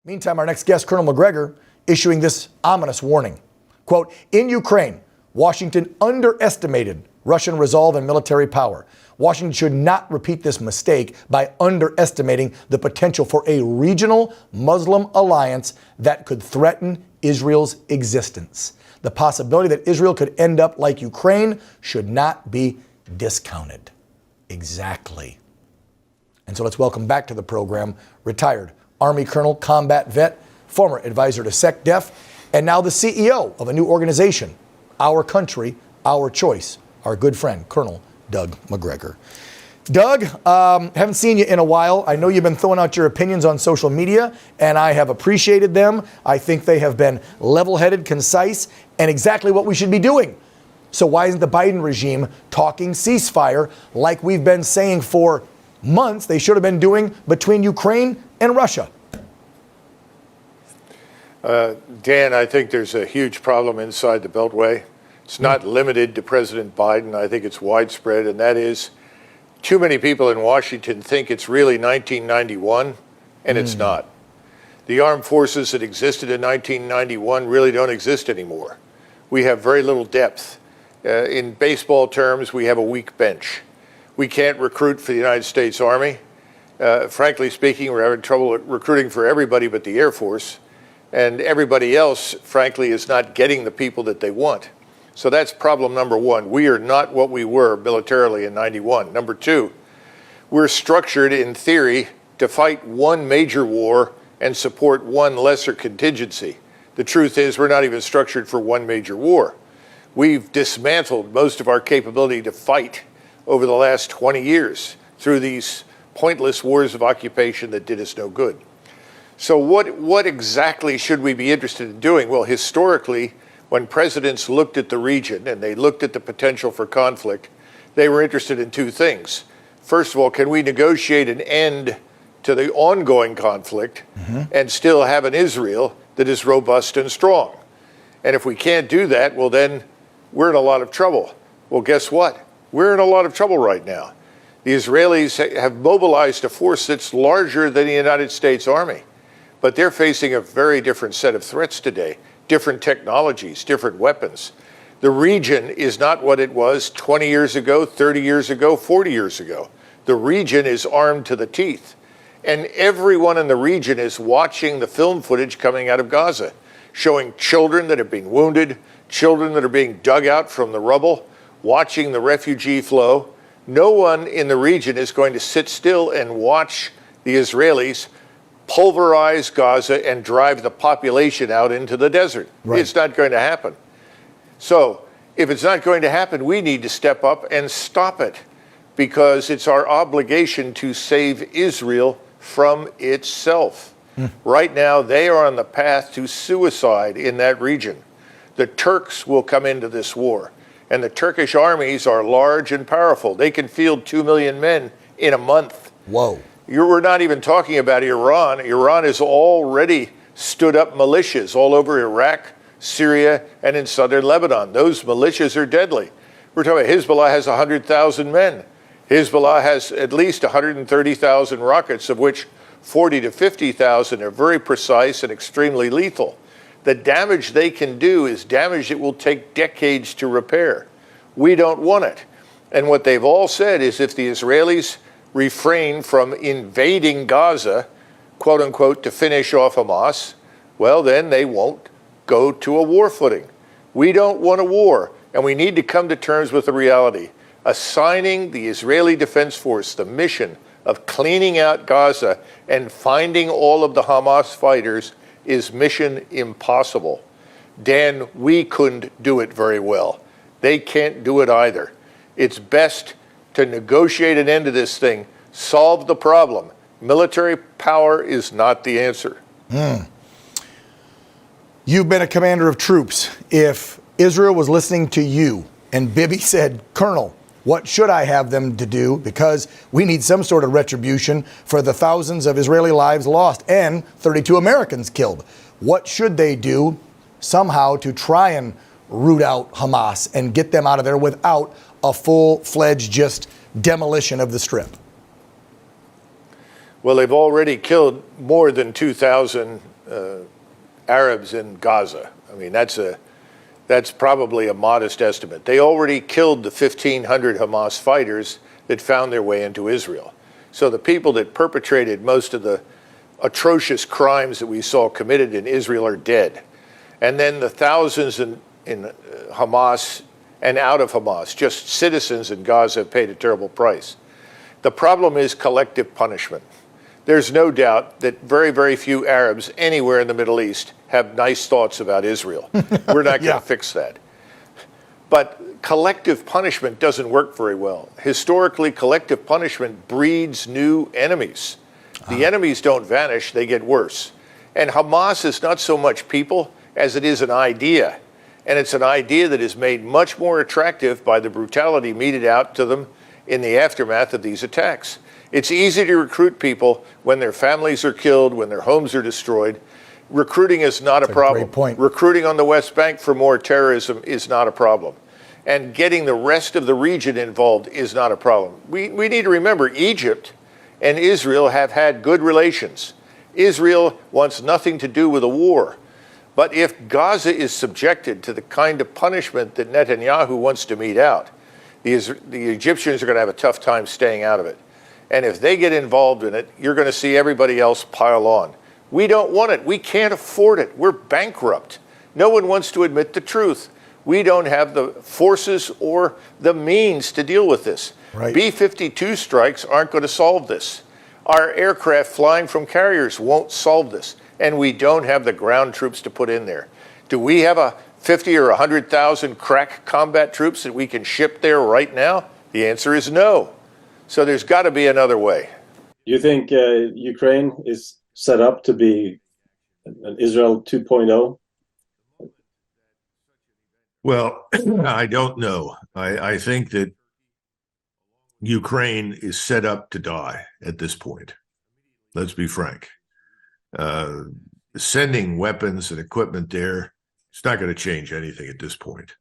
Meantime, our next guest, Colonel Macggregor, issuing this ominous warning. Quote, in Ukraine, Washington underestimated Russian resolve and military power. Washington should not repeat this mistake by underestimating the potential for a regional Muslim alliance that could threaten Israel's existence. The possibility that Israel could end up like Ukraine should not be discounted. Exactly. And so let's welcome back to the program retired Army Colonel, combat vet, former advisor to SecDef, and now the CEO of a new organization, Our Country, Our Choice, our good friend, Colonel Doug Macggregor. Doug, haven't seen you in a while. I know you've been throwing out your opinions on social media, and I have appreciated them. I think they have been level-headed, concise, and exactly what we should be doing. So why isn't the Biden regime talking ceasefire like we've been saying for months they should have been doing between Ukraine and Russia? Dan, I think there's a huge problem inside the Beltway. It's not limited to President Biden. I think it's widespread, and that is too many people in Washington think it's really 1991, and it's not. The armed forces that existed in 1991 really don't exist anymore. We have very little depth. In baseball terms, we have a weak bench. We can't recruit for the United States Army. Frankly speaking, we're having trouble recruiting for everybody but the Air Force. And everybody else, frankly, is not getting the people that they want. So that's problem number one. We are not what we were militarily in 91. Number two, we're structured in theory to fight one major war and support one lesser contingency. The truth is we're not even structured for one major war. We've dismantled most of our capability to fight over the last 20 years through these pointless wars of occupation that did us no good. So what exactly should we be interested in doing? Well, historically, when presidents looked at the region and they looked at the potential for conflict, they were interested in two things. First of all, can we negotiate an end to the ongoing conflict and still have an Israel that is robust and strong? And if we can't do that, well, then we're in a lot of trouble. Well, guess what? We're in a lot of trouble right now. The Israelis have mobilized a force that's larger than the United States Army. But they're facing a very different set of threats today, different technologies, different weapons. The region is not what it was 20 years ago, 30 years ago, 40 years ago. The region is armed to the teeth. And everyone in the region is watching the film footage coming out of Gaza, showing children that are being wounded, children that are being dug out from the rubble, watching the refugee flow. No one in the region is going to sit still and watch the Israelis pulverize Gaza and drive the population out into the desert. Right. It's not going to happen. So if it's not going to happen, we need to step up and stop it, because it's our obligation to save Israel from itself. Right now, they are on the path to suicide in that region. The Turks will come into this war, and the Turkish armies are large and powerful. They can field 2 million men in a month. Whoa. We're not even talking about Iran. Iran has already stood up militias all over Iraq, Syria, and in southern Lebanon. Those militias are deadly. We're talking about Hezbollah has 100,000 men. Hezbollah has at least 130,000 rockets, of which 40 to 50,000 are very precise and extremely lethal. The damage they can do is damage that will take decades to repair. We don't want it. And what they've all said is if the Israelis refrain from invading Gaza, quote unquote, to finish off Hamas, well, then they won't go to a war footing. We don't want a war, and we need to come to terms with the reality. Assigning the Israeli Defense Force the mission of cleaning out Gaza and finding all of the Hamas fighters is mission impossible. Dan, we couldn't do it very well. They can't do it either. It's best to negotiate an end to this thing, solve the problem. Military power is not the answer. You've been a commander of troops. If Israel was listening to you and Bibi said, Colonel, what should I have them to do? Because we need some sort of retribution for the thousands of Israeli lives lost and 32 Americans killed. What should they do somehow to try and root out Hamas and get them out of there without a full-fledged just demolition of the Strip? Well, they've already killed more than 2,000 Arabs in Gaza. I mean, that's probably a modest estimate. They already killed the 1,500 Hamas fighters that found their way into Israel. So the people that perpetrated most of the atrocious crimes that we saw committed in Israel are dead. And then the thousands in Hamas and out of Hamas, just citizens in Gaza, have paid a terrible price. The problem is collective punishment. There's no doubt that very, very few Arabs anywhere in the Middle East have nice thoughts about Israel. We're not going to fix that. But collective punishment doesn't work very well. Historically, collective punishment breeds new enemies. The enemies don't vanish, they get worse. And Hamas is not so much people as it is an idea. And it's an idea that is made much more attractive by the brutality meted out to them in the aftermath of these attacks. It's easy to recruit people when their families are killed, when their homes are destroyed. Recruiting is not a problem. Great point. Recruiting on the West Bank for more terrorism is not a problem. And getting the rest of the region involved is not a problem. We need to remember Egypt and Israel have had good relations. Israel wants nothing to do with a war. But if Gaza is subjected to the kind of punishment that Netanyahu wants to mete out, the Egyptians are going to have a tough time staying out of it. And if they get involved in it, you're going to see everybody else pile on. We don't want it. We can't afford it. We're bankrupt. No one wants to admit the truth. We don't have the forces or the means to deal with this. Right. B-52 strikes aren't going to solve this. Our aircraft flying from carriers won't solve this. And we don't have the ground troops to put in there. Do we have a 50 or 100,000 crack combat troops that we can ship there right now? The answer is no. So there's got to be another way. You think Ukraine is set up to be an Israel 2.0? Well, I don't know. I think that Ukraine is set up to die at this point. Let's be frank. Sending weapons and equipment there, it's not going to change anything at this point.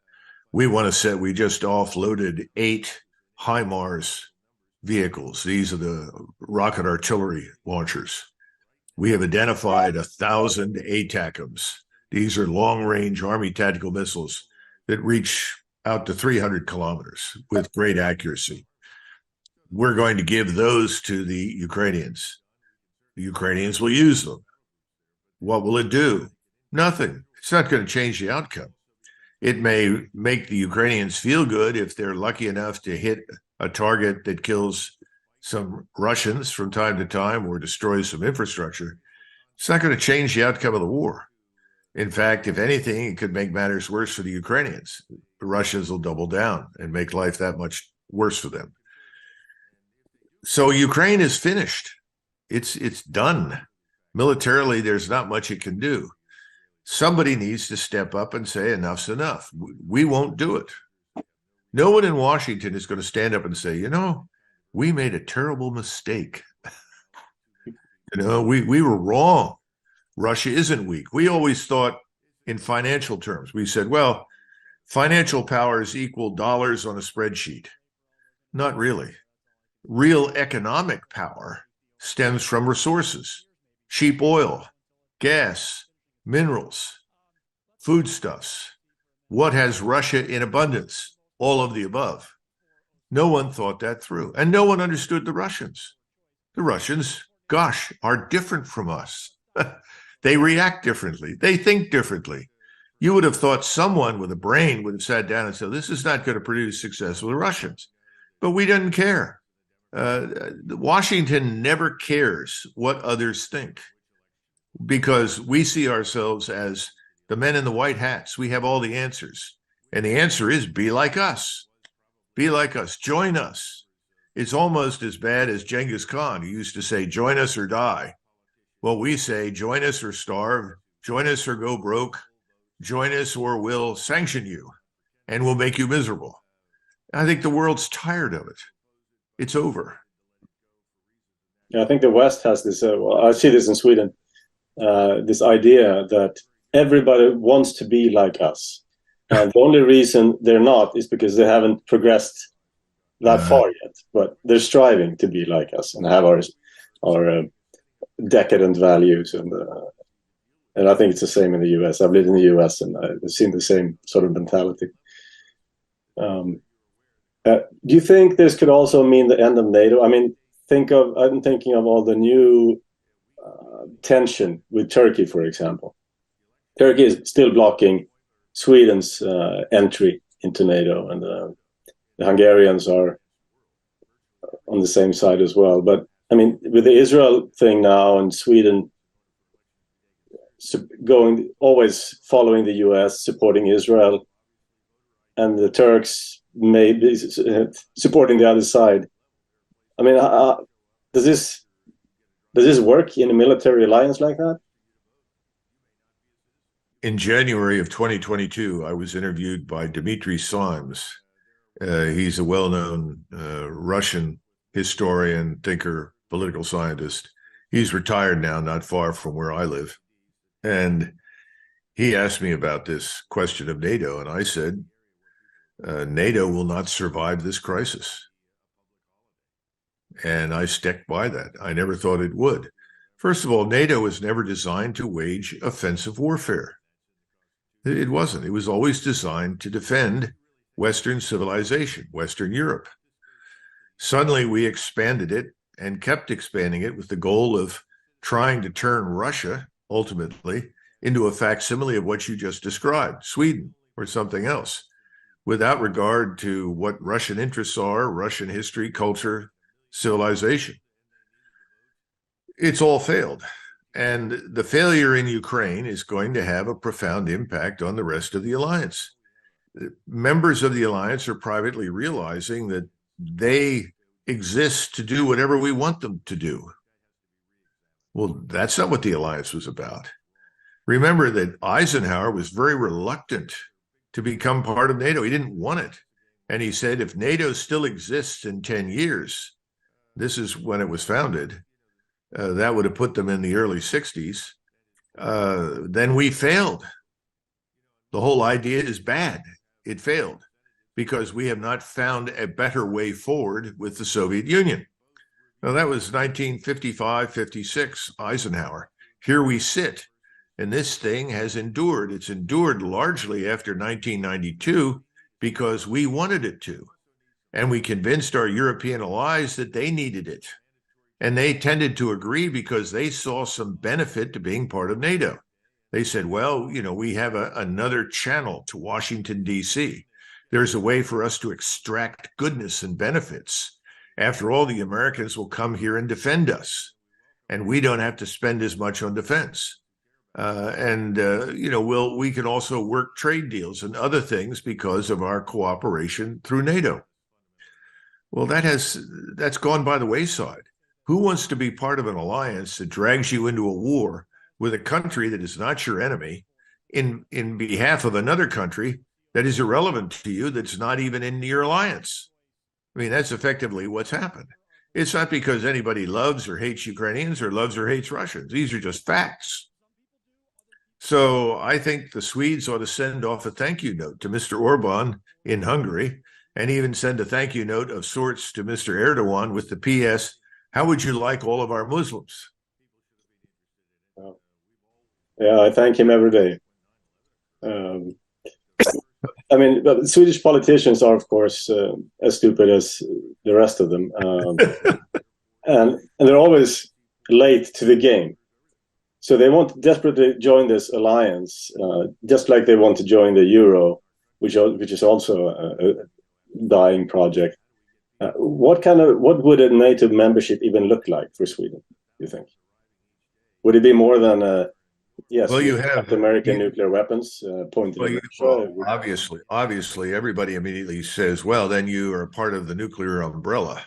We just offloaded 8 HIMARS vehicles. These are the rocket artillery launchers. We have identified 1,000 ATACMs. These are long-range Army tactical missiles that reach out to 300 kilometers with great accuracy. We're going to give those to the Ukrainians. The Ukrainians will use them. What will it do? Nothing. It's not going to change the outcome. It may make the Ukrainians feel good if they're lucky enough to hit a target that kills some Russians from time to time or destroys some infrastructure. It's not going to change the outcome of the war. In fact, if anything, it could make matters worse for the Ukrainians. The Russians will double down and make life that much worse for them. So Ukraine is finished. It's done. Militarily, there's not much it can do. Somebody needs to step up and say enough's enough. We won't do it. No one in Washington is going to stand up and say, we made a terrible mistake. We were wrong. Russia isn't weak. We always thought in financial terms. We said, well, financial powers equal dollars on a spreadsheet. Not really. Real economic power stems from resources, cheap oil, gas, minerals, foodstuffs. What has Russia in abundance? All of the above. No one thought that through, and no one understood the Russians. The Russians, gosh, are different from us. They react differently. They think differently. You would have thought someone with a brain would have sat down and said, this is not going to produce success with the Russians. But we didn't care. Washington never cares what others think because we see ourselves as the men in the white hats. We have all the answers. And the answer is be like us. Be like us. Join us. It's almost as bad as Genghis Khan, who used to say, join us or die. Well, we say, join us or starve. Join us or go broke. Join us or we'll sanction you and we'll make you miserable. I think the world's tired of it. It's over. Yeah, I think the West has this, I see this in Sweden, this idea that everybody wants to be like us. And the only reason they're not is because they haven't progressed that far yet. But they're striving to be like us and have our decadent values. And And I think it's the same in the US. I've lived in the US and I've seen the same sort of mentality. Do you think this could also mean the end of NATO? I mean, I'm thinking of all the new tension with Turkey, for example. Turkey is still blocking Sweden's entry into NATO, and the Hungarians are on the same side as well. But I mean, with the Israel thing now and Sweden always following the US, supporting Israel, and the Turks maybe supporting the other side. I mean, does this work in a military alliance like that? In January of 2022, I was interviewed by Dmitry Simes. He's a well-known Russian historian, thinker, political scientist. He's retired now, not far from where I live. And he asked me about this question of NATO, and I said, NATO will not survive this crisis. And I stuck by that. I never thought it would. First of all, NATO was never designed to wage offensive warfare. It wasn't. It was always designed to defend Western civilization, Western Europe. Suddenly, we expanded it and kept expanding it with the goal of trying to turn Russia, ultimately, into a facsimile of what you just described, Sweden or something else, without regard to what Russian interests are, Russian history, culture, civilization. It's all failed. And the failure in Ukraine is going to have a profound impact on the rest of the alliance. Members of the alliance are privately realizing that they exist to do whatever we want them to do. Well, that's not what the alliance was about. Remember that Eisenhower was very reluctant to become part of NATO. He didn't want it. And he said, if NATO still exists in 10 years, this is when it was founded, that would have put them in the early 60s, then we failed. The whole idea is bad. It failed because we have not found a better way forward with the Soviet Union. Now, that was 1955, 56, Eisenhower. Here we sit, and this thing has endured. It's endured largely after 1992 because we wanted it to. And we convinced our European allies that they needed it. And they tended to agree because they saw some benefit to being part of NATO. They said, well, you know, we have another channel to Washington, D.C. There's a way for us to extract goodness and benefits. After all, the Americans will come here and defend us. And we don't have to spend as much on defense. We can also work trade deals and other things because of our cooperation through NATO. Well, that's gone by the wayside. Who wants to be part of an alliance that drags you into a war with a country that is not your enemy in behalf of another country that is irrelevant to you, that's not even in your alliance? I mean, that's effectively what's happened. It's not because anybody loves or hates Ukrainians or loves or hates Russians. These are just facts. So I think the Swedes ought to send off a thank you note to Mr. Orban in Hungary, and even send a thank you note of sorts to Mr. Erdogan with the P.S., how would you like all of our Muslims? Yeah, I thank him every day. I mean, the Swedish politicians are, of course, as stupid as the rest of them. And they're always late to the game. So they want to desperately join this alliance, just like they want to join the Euro, which is also a dying project. What would a NATO membership even look like for Sweden, do you think? Would it be more than yes, well, you have American nuclear weapons pointed at Russia? Obviously, everybody immediately says, well, then you are part of the nuclear umbrella.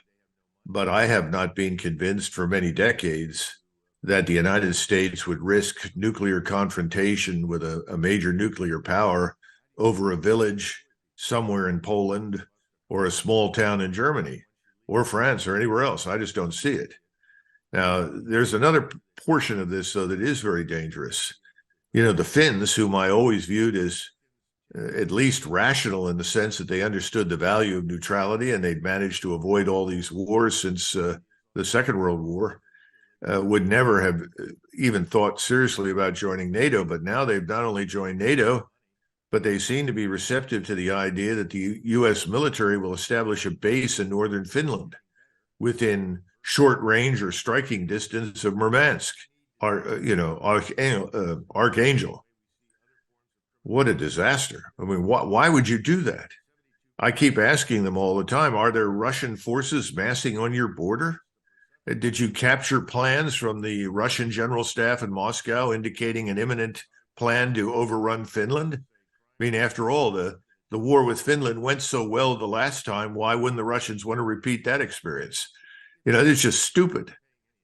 But I have not been convinced for many decades that the United States would risk nuclear confrontation with a major nuclear power over a village somewhere in Poland or a small town in Germany or France or anywhere else. I just don't see it. Now, there's another portion of this, though, that is very dangerous. You know, the Finns, whom I always viewed as at least rational in the sense that they understood the value of neutrality and they'd managed to avoid all these wars since the Second World War, would never have even thought seriously about joining NATO. But now they've not only joined NATO, but they seem to be receptive to the idea that the U.S. military will establish a base in northern Finland within short range or striking distance of Murmansk, Archangel. What a disaster. I mean, why would you do that? I keep asking them all the time, are there Russian forces massing on your border? Did you capture plans from the Russian general staff in Moscow indicating an imminent plan to overrun Finland? I mean, after all, the war with Finland went so well the last time. Why wouldn't the Russians want to repeat that experience? It's just stupid.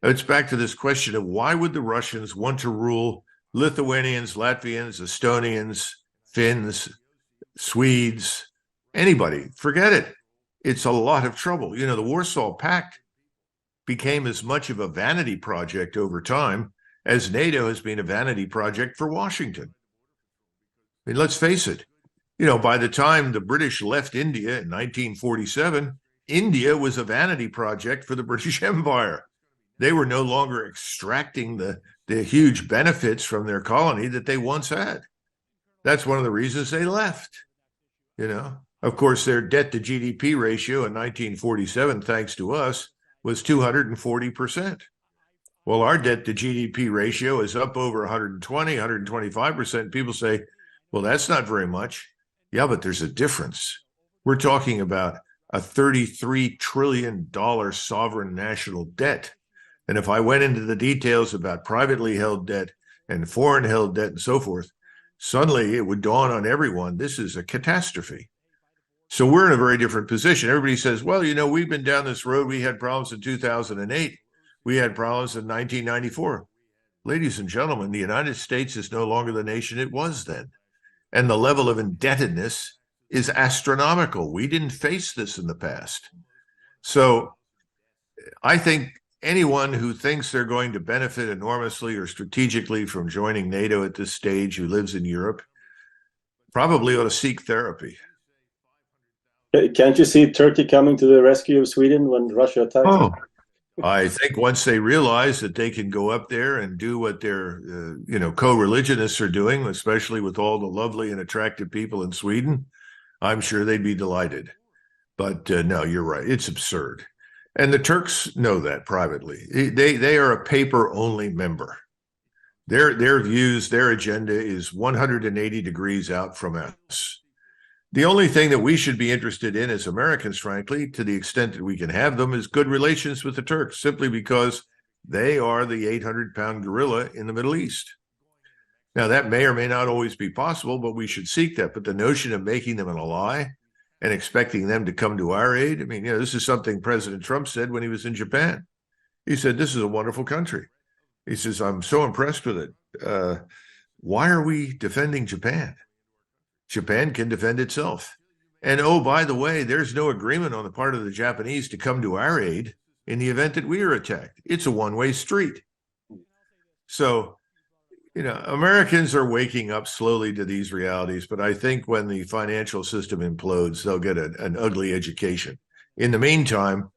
It's back to this question of why would the Russians want to rule Lithuanians, Latvians, Estonians, Finns, Swedes, anybody? Forget it. It's a lot of trouble. The Warsaw Pact became as much of a vanity project over time as NATO has been a vanity project for Washington. I mean, let's face it. By the time the British left India in 1947, India was a vanity project for the British Empire. They were no longer extracting the huge benefits from their colony that they once had. That's one of the reasons they left. Of course, their debt to GDP ratio in 1947, thanks to us, was 240%. Well, our debt to GDP ratio is up over 120, 125%. People say, well, that's not very much. Yeah, but there's a difference. We're talking about a $33 trillion sovereign national debt. And if I went into the details about privately held debt and foreign held debt and so forth, suddenly it would dawn on everyone, this is a catastrophe. So we're in a very different position. Everybody says, well, we've been down this road. We had problems in 2008. We had problems in 1994. Ladies and gentlemen, the United States is no longer the nation it was then. And the level of indebtedness is astronomical. We didn't face this in the past. So I think anyone who thinks they're going to benefit enormously or strategically from joining NATO at this stage who lives in Europe probably ought to seek therapy. Can't you see Turkey coming to the rescue of Sweden when Russia attacked? Oh, I think once they realize that they can go up there and do what their, co-religionists are doing, especially with all the lovely and attractive people in Sweden, I'm sure they'd be delighted. But no, you're right. It's absurd. And the Turks know that privately. They are a paper-only member. Their views, their agenda is 180 degrees out from us. The only thing that we should be interested in as Americans, frankly, to the extent that we can have them, is good relations with the Turks, simply because they are the 800-pound gorilla in the Middle East. Now, that may or may not always be possible, but we should seek that. But the notion of making them an ally and expecting them to come to our aid, I mean, this is something President Trump said when he was in Japan. He said, this is a wonderful country. He says, I'm so impressed with it. Why are we defending Japan? Japan can defend itself. And oh, by the way, there's no agreement on the part of the Japanese to come to our aid in the event that we are attacked. It's a one-way street. So, Americans are waking up slowly to these realities, but I think when the financial system implodes, they'll get an ugly education. In the meantime,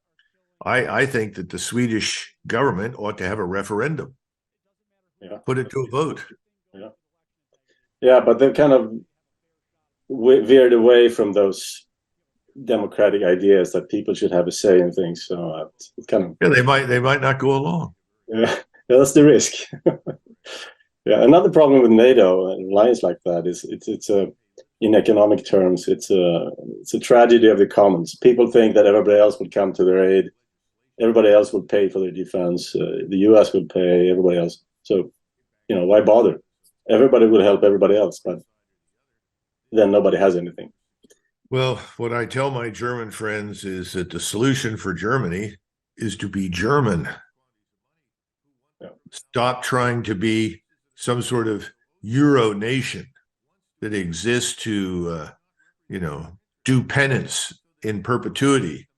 I think that the Swedish government ought to have a referendum. Yeah. Put it to a vote. Yeah, but they've kind of veered away from those democratic ideas that people should have a say in things. So it kind of they might not go along. Yeah, that's the risk. Yeah, another problem with NATO and alliance like that is it's a in economic terms it's a tragedy of the commons. People think that everybody else will come to their aid, everybody else will pay for their defense, the U.S. will pay, everybody else. So why bother? Everybody will help everybody else, but then nobody has anything. Well, what I tell my German friends is that the solution for Germany is to be German. Yeah. Stop trying to be some sort of Euro nation that exists to, do penance in perpetuity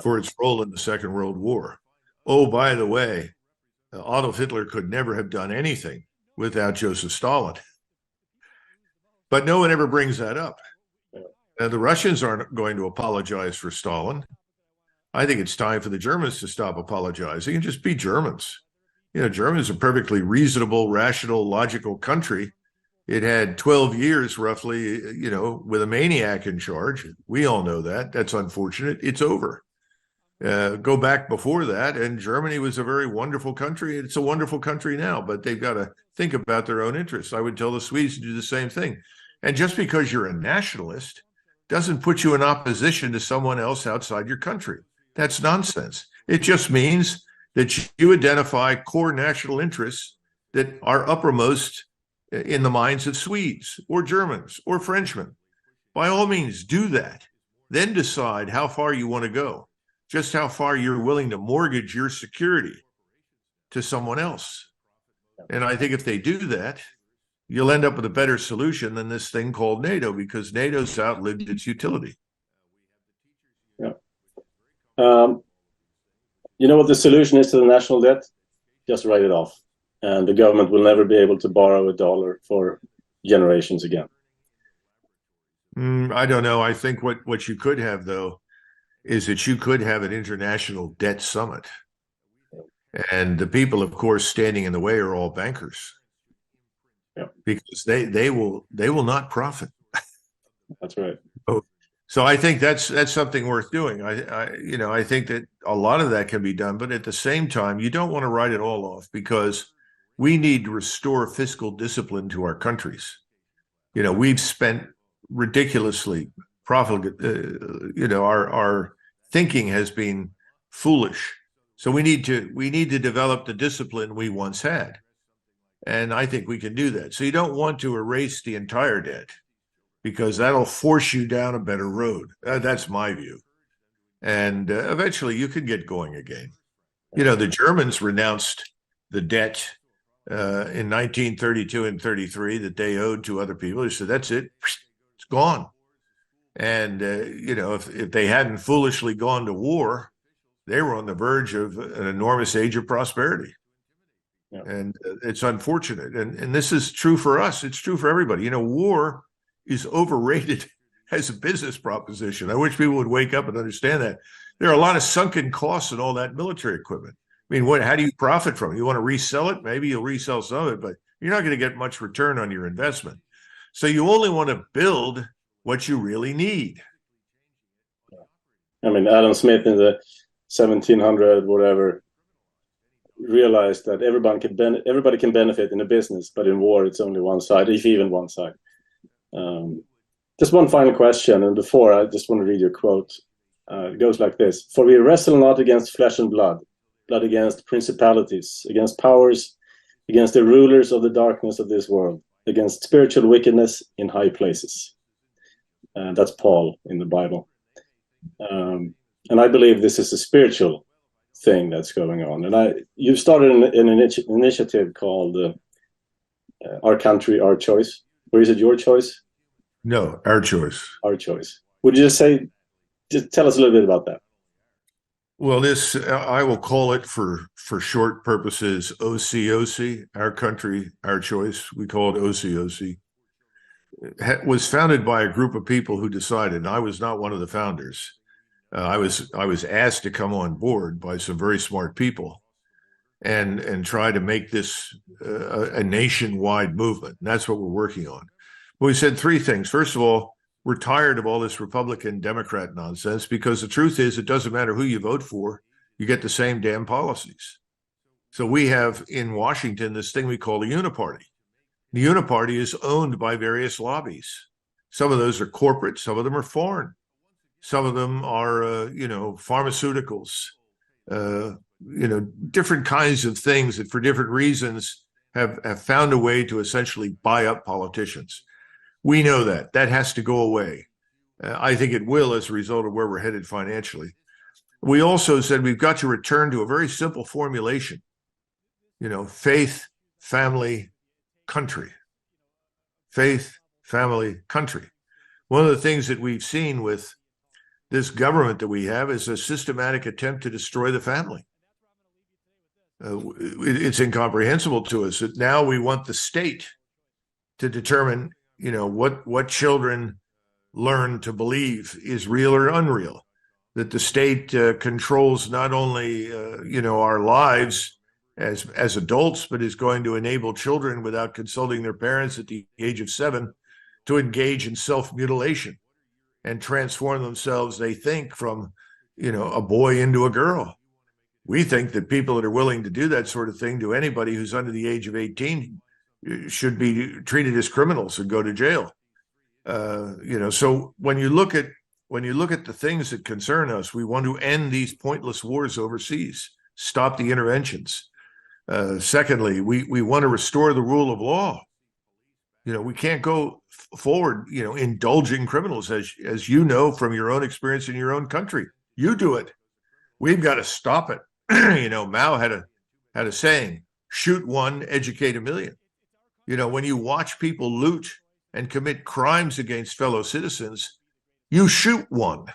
for its role in the Second World War. Oh, by the way, Adolf Hitler could never have done anything without Joseph Stalin. But no one ever brings that up. The Russians aren't going to apologize for Stalin. I think it's time for the Germans to stop apologizing and just be Germans. Germany's a perfectly reasonable, rational, logical country. It had 12 years roughly, with a maniac in charge. We all know that. That's unfortunate. It's over. Go back before that, and Germany was a very wonderful country. It's a wonderful country now, but they've got to think about their own interests. I would tell the Swedes to do the same thing. And just because you're a nationalist doesn't put you in opposition to someone else outside your country. That's nonsense. It just means that you identify core national interests that are uppermost in the minds of Swedes or Germans or Frenchmen. By all means, do that. Then decide how far you want to go, just how far you're willing to mortgage your security to someone else. And I think if they do that, you'll end up with a better solution than this thing called NATO, because NATO's outlived its utility. Yeah. You know what the solution is to the national debt? Just write it off. And the government will never be able to borrow a dollar for generations again. I don't know. I think what you could have, though, is that you could have an international debt summit. And the people, of course, standing in the way are all bankers. Yeah. Because they will not profit. That's right. So I think that's something worth doing. I think that a lot of that can be done, but at the same time, you don't want to write it all off, because we need to restore fiscal discipline to our countries. We've spent ridiculously profligate. Our thinking has been foolish. So we need to develop the discipline we once had, and I think we can do that. So you don't want to erase the entire debt, because that'll force you down a better road. That's my view. And eventually you could get going again. The Germans renounced the debt in 1932 and 33 that they owed to other people. They said, that's it. It's gone. And, if they hadn't foolishly gone to war, they were on the verge of an enormous age of prosperity. Yeah. And it's unfortunate. And this is true for us. It's true for everybody. War is overrated as a business proposition. I wish people would wake up and understand that. There are a lot of sunken costs in all that military equipment. I mean, how do you profit from it? You want to resell it? Maybe you'll resell some of it, but you're not going to get much return on your investment. So you only want to build what you really need. I mean, Adam Smith in the 1700 whatever realized that everybody can benefit in a business, but in war it's only one side, if even one side. Just one final question, and before I just want to read your quote. It goes like this: "For we wrestle not against flesh and blood, but against principalities, against powers, against the rulers of the darkness of this world, against spiritual wickedness in high places." That's Paul in the Bible. And I believe this is a spiritual thing that's going on. And you've started an initiative called Our Country, Our Choice. Or is it your choice? No, our choice. Our choice. Would you just tell us a little bit about that? Well, this, I will call it for short purposes, OCOC, Our Country, Our Choice. We call it OCOC. It was founded by a group of people who decided, and I was not one of the founders. I was asked to come on board by some very smart people and try to make this a nationwide movement. And that's what we're working on. We said three things. First of all, we're tired of all this Republican Democrat nonsense, because the truth is it doesn't matter who you vote for, you get the same damn policies. So we have in Washington this thing we call the Uniparty. The Uniparty is owned by various lobbies. Some of those are corporate, some of them are foreign. Some of them are, pharmaceuticals, different kinds of things that for different reasons have found a way to essentially buy up politicians. We know that has to go away. I think it will as a result of where we're headed financially. We also said we've got to return to a very simple formulation, faith, family, country. Faith, family, country. One of the things that we've seen with this government that we have is a systematic attempt to destroy the family. It's incomprehensible to us that now we want the state to determine, what children learn to believe is real or unreal. That the state controls not only, our lives as adults, but is going to enable children without consulting their parents at the age of 7 to engage in self-mutilation and transform themselves, they think, from, a boy into a girl. We think that people that are willing to do that sort of thing to anybody who's under the age of 18 should be treated as criminals and go to jail. So when you look at the things that concern us, we want to end these pointless wars overseas, stop the interventions. Secondly, we want to restore the rule of law. We can't go forward, indulging criminals, as you know from your own experience in your own country. You do it. We've got to stop it. Mao had a saying: shoot one, educate a million. When you watch people loot and commit crimes against fellow citizens, you shoot one.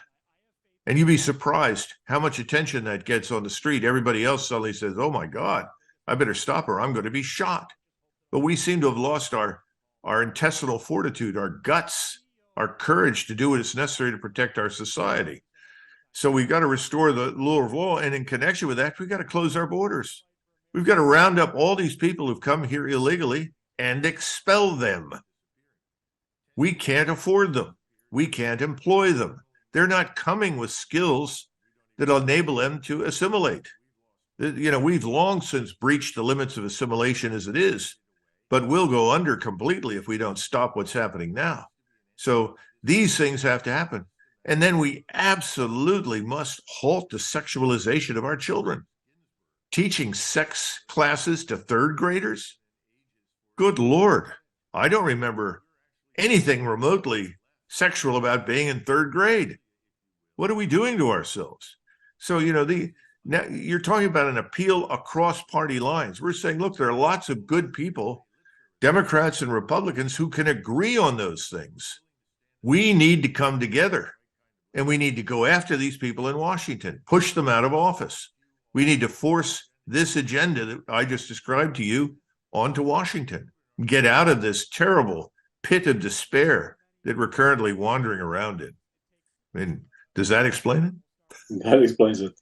And you'd be surprised how much attention that gets on the street. Everybody else suddenly says, oh my God, I better stop her. I'm going to be shot. But we seem to have lost our intestinal fortitude, our guts, our courage to do what is necessary to protect our society. So we've got to restore the rule of law. And in connection with that, we've got to close our borders. We've got to round up all these people who've come here illegally and expel them. We can't afford them. We can't employ them. They're not coming with skills that enable them to assimilate. We've long since breached the limits of assimilation as it is, but we'll go under completely if we don't stop what's happening now. So these things have to happen. And then we absolutely must halt the sexualization of our children. Teaching sex classes to third graders? Good Lord, I don't remember anything remotely sexual about being in third grade. What are we doing to ourselves? So, now you're talking about an appeal across party lines. We're saying, look, there are lots of good people, Democrats and Republicans, who can agree on those things. We need to come together, and we need to go after these people in Washington, push them out of office. We need to force this agenda that I just described to you onto Washington, get out of this terrible pit of despair that we're currently wandering around in. I mean, does that explain it? That explains it.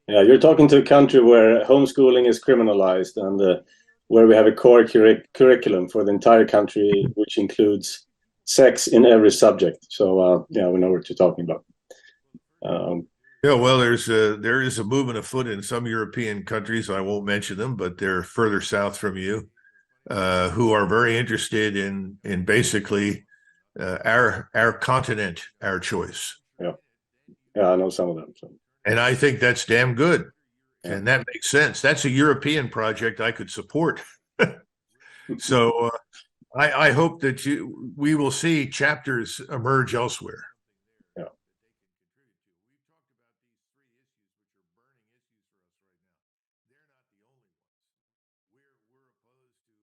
Yeah, you're talking to a country where homeschooling is criminalized and where we have a core curriculum for the entire country, which includes sex in every subject. So, we know what you're talking about. Well, there is a movement afoot in some European countries. I won't mention them, but they're further south from you, who are very interested in basically our continent, our choice. Yeah, I know some of them. So. And I think that's damn good. Yeah. And that makes sense. That's a European project I could support. So I hope that we will see chapters emerge elsewhere.